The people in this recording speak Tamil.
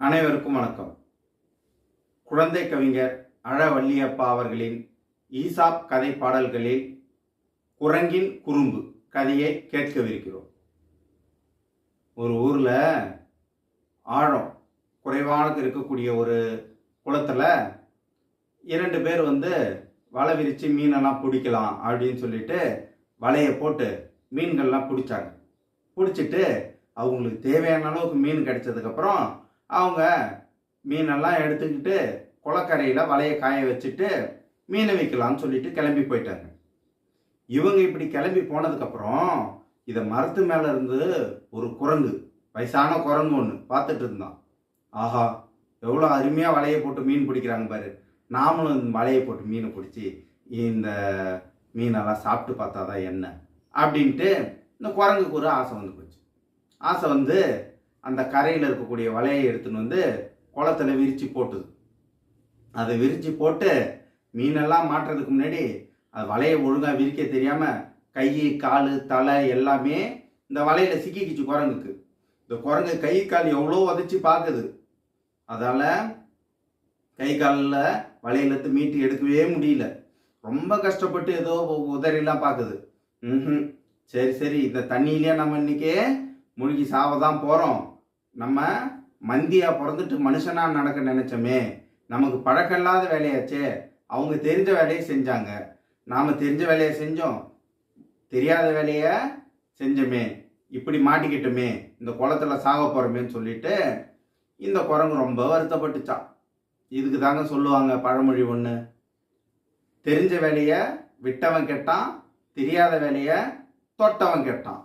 அனைவருக்கும் வணக்கம். குழந்தை கவிஞர் அழ வள்ளியப்பா அவர்களின் ஈசாப் கதை பாடல்களில் குரங்கின் குறும்பு கதையை கேட்கவிருக்கிறோம். ஒரு ஊர்ல ஆழம் குறைவானது இருக்கக்கூடிய ஒரு குளத்துல 2 பேர் வலை விரிச்சு மீனெல்லாம் பிடிக்கலாம் அப்படின்னு சொல்லிட்டு வலையை போட்டு மீன்கள்லாம் பிடிச்சாங்க. பிடிச்சிட்டு அவங்களுக்கு தேவையான அளவுக்கு மீன் கிடைச்சதுக்கப்புறம் அவங்க மீனெல்லாம் எடுத்துக்கிட்டு குளக்கரையில் வலையை காய வச்சுட்டு மீனை விற்கலாம்னு சொல்லிட்டு கிளம்பி போயிட்டாங்க. இவங்க இப்படி கிளம்பி போனதுக்கப்புறம் இதை மரத்து மேலே இருந்து ஒரு குரங்கு, வயசான குரங்கு ஒன்று பார்த்துட்டு இருந்தான். ஆஹா, எவ்வளோ அருமையாக வலையை போட்டு மீன் பிடிக்கிறாங்க பாரு, நாமளும் வலையை போட்டு மீனை பிடிச்சி இந்த மீனெல்லாம் சாப்பிட்டு பார்த்தாதான் என்ன அப்படின்ட்டு இந்த குரங்குக்கு ஒரு ஆசை வந்து போச்சு. ஆசை அந்த கரையில் இருக்கக்கூடிய வலையை எடுத்துன்னு குளத்துல விரித்து போட்டுது. அதை விரித்து போட்டு மீனெல்லாம் மாட்டுறதுக்கு முன்னாடி அது வலையை ஒழுங்காக விரிக்க தெரியாமல் கை கால் தலை எல்லாமே இந்த வலையில் சிக்கிக்கிச்சு குரங்குக்கு. இந்த குரங்கு கை கால் எவ்வளோ உதச்சி பார்க்குது. அதால் கை காலில் வலையிலேருந்து மீட்டு எடுக்கவே முடியல. ரொம்ப கஷ்டப்பட்டு ஏதோ உதறிலாம் பார்க்குது. சரி இந்த தண்ணியிலே நம்ம இன்னைக்கே மூழ்கி சாவதான் போகிறோம். நம்ம மந்தியா பிறந்துட்டு மனுஷனா நடக்க நினைச்சோமே, நமக்கு பழக்கம் இல்லாத வேலையாச்சே. அவங்க தெரிஞ்ச வேலையை செஞ்சாங்க, நாம தெரிஞ்ச வேலையை செஞ்சோம், தெரியாத வேலைய செஞ்சோமே, இப்படி மாட்டிக்கிட்டோமே, இந்த குளத்துல சாக போறோமேன்னு சொல்லிட்டு இந்த குரங்கு ரொம்ப வருத்தப்பட்டுச்சான். இதுக்கு தாங்க சொல்லுவாங்க பழமொழி ஒன்று, தெரிஞ்ச வேலைய விட்டவன் கெட்டான், தெரியாத வேலைய தொட்டவன் கெட்டான்.